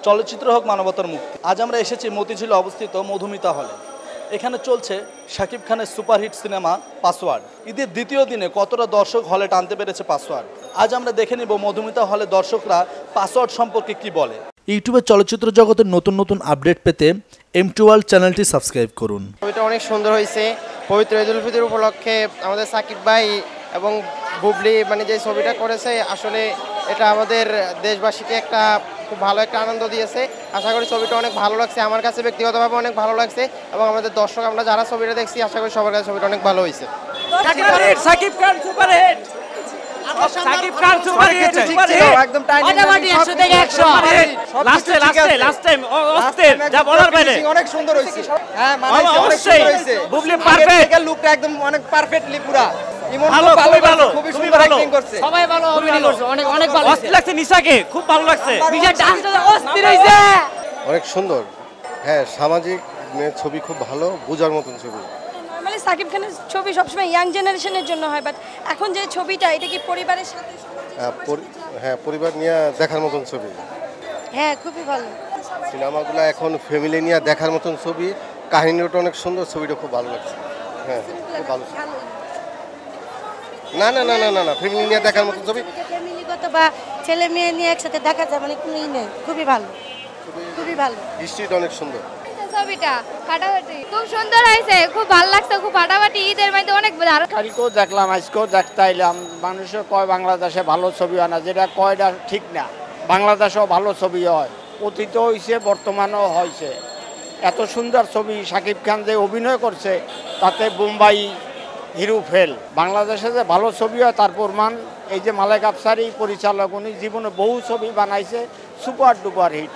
চলচ্চিত্র হোক মানবতার মুক্তি। আজ আমরা এসেছি মতিঝিলে অবস্থিত মধুমিতা হলে। এখানে চলছে শাকিব খানের সুপারহিট সিনেমা পাসওয়ার্ড। ঈদের দ্বিতীয় দিনে কতটা দর্শক হলে টানতে পেরেছে পাসওয়ার্ড, আজ আমরা দেখে নিব মধুমিতা হলে দর্শকরা পাসওয়ার্ড সম্পর্কে কি বলে। ইউটিউবে চলচ্চিত্র জগতের নতুন নতুন আপডেট পেতে M2 World চ্যানেলটি সাবস্ক্রাইব করুন। ছবিটা অনেক সুন্দর হয়েছে। পবিত্র ঈদুল ফিতর উপলক্ষে আমাদের সাকিব ভাই এবং বুবলি যে ছবিটা করেছে, আসলে এটা আমাদের দেশবাসীকে একটা খুব ভালো একটা আনন্দ দিয়েছে। আশা করি ছবিটা অনেক ভালো লাগছে, আমার কাছে ব্যক্তিগতভাবে অনেক ভালো লাগছে এবং আমাদের দর্শক আমরা যারা ছবিটা দেখছি আশা করি সবার কাছে ছবিটা অনেক ভালো হয়েছে। সাকিব খান সুপারহিট, সাকিব খান সুপারহিট, একদম টাইমিং মোটামুটি 100 থেকে 100 লাস্টে অস্থির যা বলার বাইরে অনেক সুন্দর হয়েছে। হ্যাঁ মানে অনেক সুন্দর হয়েছে। বুবলি পারফেক্ট, লুকটা একদম অনেক পারফেক্টলি পুরা ভালো, ভালো, খুবই সুন্দর অ্যাক্টিং করছে। সবাই ভালো অভিনয় করছে, অনেক অনেক ভালো অস্থির লাগছে। নিশাকে খুব ভালো লাগছে, বিশাল ডান্সটা অস্থির হইছে, অনেক সুন্দর। হ্যাঁ, সামাজিক ছবি খুব ভালো, বোঝার মতন ছবি। নরমালি সাকিব খানের ছবি সবসময় ইয়াং জেনারেশনের জন্য হয়, বাট এখন যে ছবিটা এটা কি পরিবারের সাথে? হ্যাঁ, পরিবার নিয়ে দেখার মতন ছবি। হ্যাঁ, খুবই ভালো। সিনেমাগুলো এখন ফ্যামিলি নিয়ে দেখার মতন ছবি, কাহিনীটা অনেক সুন্দর, ছবিটা খুব ভালো লাগছে। হ্যাঁ, খুব ভালো। না না না না না না ফ্যামিলি নিয়ে দেখার মতন ছবি, ফ্যামিলিগত বা ছেলে মেয়ে নিয়ে একসাথে দেখা যায়, কোনো নেই, খুবই ভালো, খুবই ভালো। দৃষ্টিটা অনেক সুন্দর। ছবিটা ফাটাফাটি খুব সুন্দর হয়েছে, খুব ভালো লাগছে, খুব ফাটাফাটি। ঈদের মধ্যে অনেক কালকেও দেখলাম, আজকেও দেখতে এলাম। মানুষে কয় বাংলাদেশে ভালো ছবি হয় না, যেটা কয়টা ঠিক না। বাংলাদেশেও ভালো ছবি হয়, অতীত হয়েছে, বর্তমানেও হয়েছে। এত সুন্দর ছবি শাকিব খান যে অভিনয় করছে, তাতে বোম্বাই হিরো ফেল। বাংলাদেশে যে ভালো ছবি হয় তার প্রমাণ এই যে মালেক আফসারি পরিচালক, উনি জীবনে বহু ছবি বানাইছে, সুপার ডুপার হিট।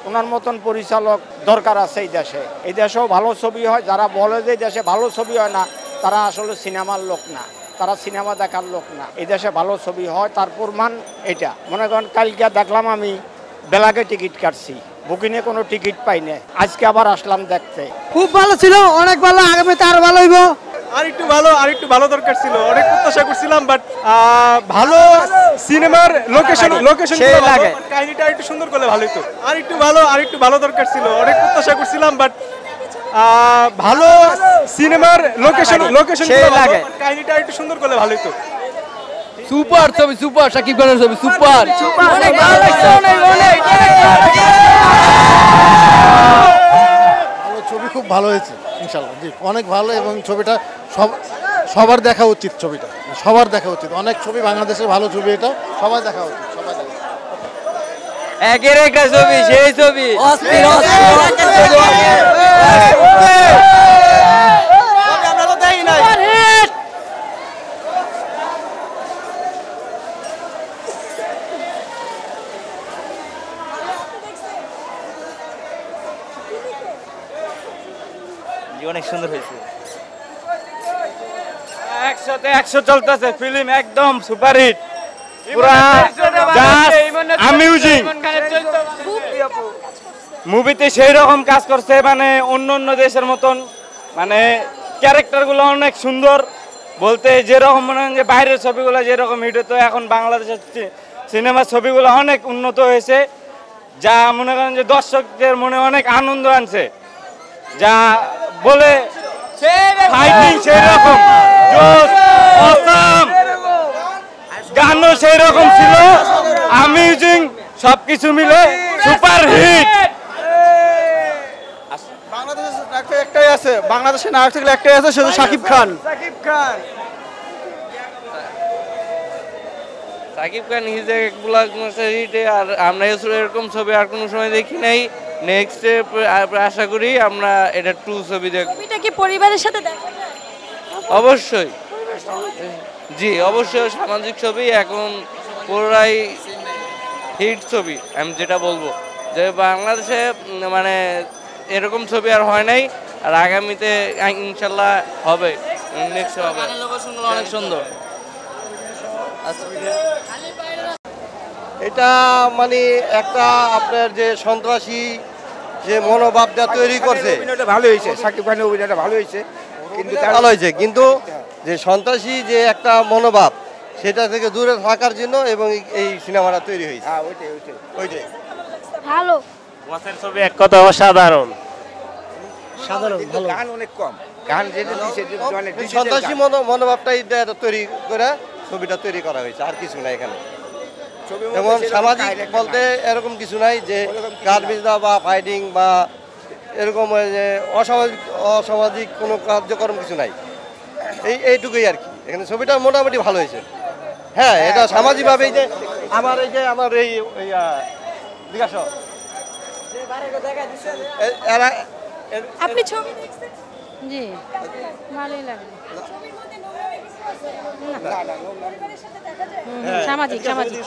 ওনার মতন পরিচালক দরকার আছে এই দেশে। এই দেশেও ভালো ছবি হয়। যারা বলে যে দেশে ভালো ছবি হয় না, তারা আসলে সিনেমার লোক না, তারা সিনেমা দেখার লোক না। এই দেশে ভালো ছবি হয়, তার প্রমাণ এটা। মনে করেন কালকে দেখলাম আমি বেলাগে টিকিট কাটছি, বুকিংয়ে কোনো টিকিট পাই না, আজকে আবার আসলাম দেখতে। খুব ভালো ছিল, অনেক ভালো, আগামীতে আরো ভালো হইব। আর একটু ভালো দরকার ছিল, অনেক প্রত্যাশা করছিলাম, বাট ভালো সিনেমার লোকেশন লাগে, কাহিনীটা একটু সুন্দর করলে ভালো হতো। আর একটু ভালো দরকার ছিল, অনেক প্রত্যাশা করছিলাম, বাট ভালো সিনেমার লোকেশন লাগে, কাহিনীটা একটু সুন্দর করলে ভালো হতো। সুপার ছবি, সুপার শাকিব খানের ছবি, সুপার, অনেক ভালো লাগছে, অনেক ভালো ছবি, খুব ভালো হয়েছে ইনশাআল্লাহ। জি, অনেক ভালো, এবং ছবিটা সবার দেখা উচিত, ছবিটা সবার দেখা উচিত। অনেক ছবি বাংলাদেশের ভালো ছবি, এটা সবাই দেখা উচিত, সবাই দেখা। একের একটা ছবি, সেই ছবি অস্থির, আমরা তো দেখি নাই। অনেক সুন্দর হয়েছে, 100তে 100 চলতেছে ফিল্ম, একদম সুপারহিট, পুরা অ্যামিউজিং মুভিতে সেই রকম কাজ করছে, অন্য দেশের মতন, ক্যারেক্টারগুলো অনেক সুন্দর। বলতে যেরকম মনে হয় যে বাইরের ছবিগুলো যেরকম হিট হতো, এখন বাংলাদেশের সিনেমার ছবিগুলো অনেক উন্নত হয়েছে, যা মনে করেন যে দর্শকদের মনে অনেক আনন্দ আনছে। যা বলে ফাইটিং সেই রকম, গানও সেই রকম ছিল, অ্যামিউজিং, সবকিছু মিলে সুপার হিট। বাংলাদেশের নায়ক থাকলে একটাই আছে, সেটা শাকিব খান। সাকিব খান হিজ এ ব্লকবাস্টার হিট, আর আমরা এরকম ছবি আর কোনো সময় দেখি নাই। নেক্সট আশা করি আমরা এটা 2 ছবি দেখব। ছবিটা কি পরিবারের সাথে দেখা যায়? অবশ্যই, জি অবশ্যই। সামাজিক ছবি এখন পুরাই হিট ছবি। আমি যেটা বলবো যে বাংলাদেশে এরকম ছবি আর হয় নাই, আর আগামীতে ইনশাল্লাহ হবে, নেক্সট হবে। অনেক সুন্দর। এটা একটা আপনার যে সন্ত্রাসী যে মনোভাবটা তৈরি করছে, ভালো হয়েছে, শাকিব খানের অভিনয়টা ভালো হয়েছে, কিন্তু যে সন্ত্রাসী যে একটা মনোভাব, সেটা থেকে দূরে থাকার জন্য এবং এই সিনেমাটা তৈরি হয়েছে। ভালো, বসের ছবি এক কথা অসাধারণ। সাধারণ ভালো। গান অনেক কম, গান যেটা দিছে সন্ত্রাসী মনোভাবটাই তৈরি করে ছবিটা তৈরি করা হয়েছে, আর কিছু নাই এখানে। যেমন সামাজিক বলতে এরকম কিছু নাই যে গার্মেন্টস বা ফাইটিং বা এরকম যে অসামাজিক কোনো কার্যক্রম কিছু নাই, এইটুকুই আর কি। এখানে ছবিটা মোটামুটি ভালো হয়েছে। হ্যাঁ, এটা সামাজিকভাবে যে আমার এই জিজ্ঞাসা এরা আপনি ছবি দেখছেন? জি ভালোই লাগে। সামাজিক সামাজিক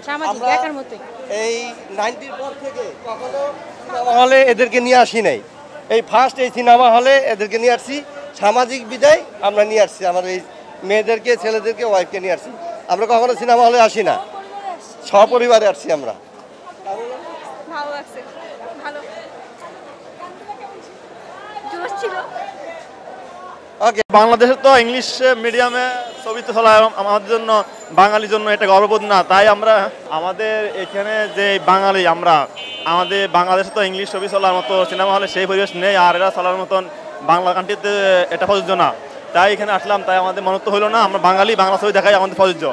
সামাজিক দেখার মতোই। এই 90-র পর থেকে কখনো সিনেমা হলে এদেরকে নিয়ে আসি নাই। এই ফার্স্ট এই সিনেমা হলে এদেরকে নিয়ে আসছি, সামাজিক বিদায় আমরা নিয়ে আসছি। আমার এই মেয়েদেরকে, ছেলেদেরকে, ওয়াইফকে নিয়ে আসছি। আমরা কখনো সিনেমা হলে আসি না, সপরিবারে আসছি আমরা। ভালো লাগছে, ভালো জোশ ছিল। ওকে, বাংলাদেশে তো ইংলিশ মিডিয়ামে ছবি তো চলা আমাদের জন্য, বাঙালির জন্য এটা গর্ববোধ না। তাই আমরা আমাদের এখানে যে বাঙালি, আমাদের বাংলাদেশে তো ইংলিশ ছবি চলার মতো সিনেমা হলে সেই পরিবেশ নেই, আর এরা চলার মতন বাংলা কান্ট্রিতে এটা প্রযোজ্য না। তাই এখানে আসলাম, তাই আমাদের মনে তো হলো না আমরা বাঙালি, বাংলা ছবি দেখাই আমাদের প্রযোজ্য।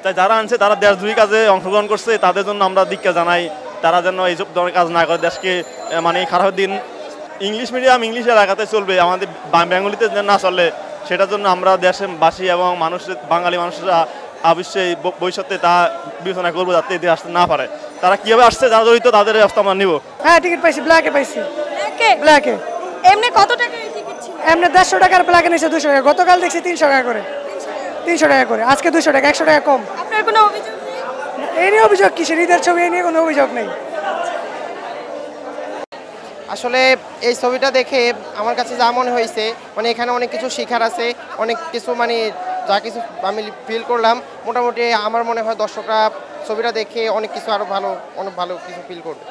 তাই যারা আনছে তারা দেশদ্রোহী কাজে অংশগ্রহণ করছে, তাদের জন্য আমরা দীক্ষা জানাই, তারা যেন এইসব ধরনের কাজ না করে, দেশকে মানে খারাপ দিন ইংলিশ মিডিয়াম ইংলিশ এলাকাতে চলবে, আমাদের বেঙ্গলিতে না চলে, সেটার জন্য আমরা দেশবাসী এবং মানুষের, বাঙালি মানুষরা অবশ্যই ভবিষ্যতে তা বিবেচনা করবো, যাতে এদের আসতে না পারে। তারা কীভাবে আসছে, যারা জড়িত তাদের ব্যবস্থা আমরা নিব। হ্যাঁ, টিকিট পাইছি, ব্ল্যাকে পাইছি। ব্ল্যাকে এমনি কত টাকার টিকিট ছিল? এমনি 150 টাকার ব্ল্যাকে নিয়েছে 200 টাকা। গতকাল দেখছি 300 টাকা করে, 300 টাকা করে। আজকে 200 টাকা, 100 টাকা কম। আপনার কোনো অভিযোগ নেই? এই নিয়ে অভিযোগ কিসের? ঈদের ছবি, এই নিয়ে কোনো অভিযোগ নেই। আসলে এই ছবিটা দেখে আমার কাছে যা মনে হয়েছে, মানে এখানে অনেক কিছু শেখার আছে, অনেক কিছু মানে যা কিছু আমি ফিল করলাম, মোটামুটি আমার মনে হয় দর্শকরা ছবিটা দেখে অনেক কিছু আরও অনেক ভালো কিছু ফিল করবে।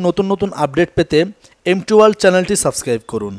নতুন নতুন আপডেট পেতে M2 World চ্যানেলটি সাবস্ক্রাইব করুন।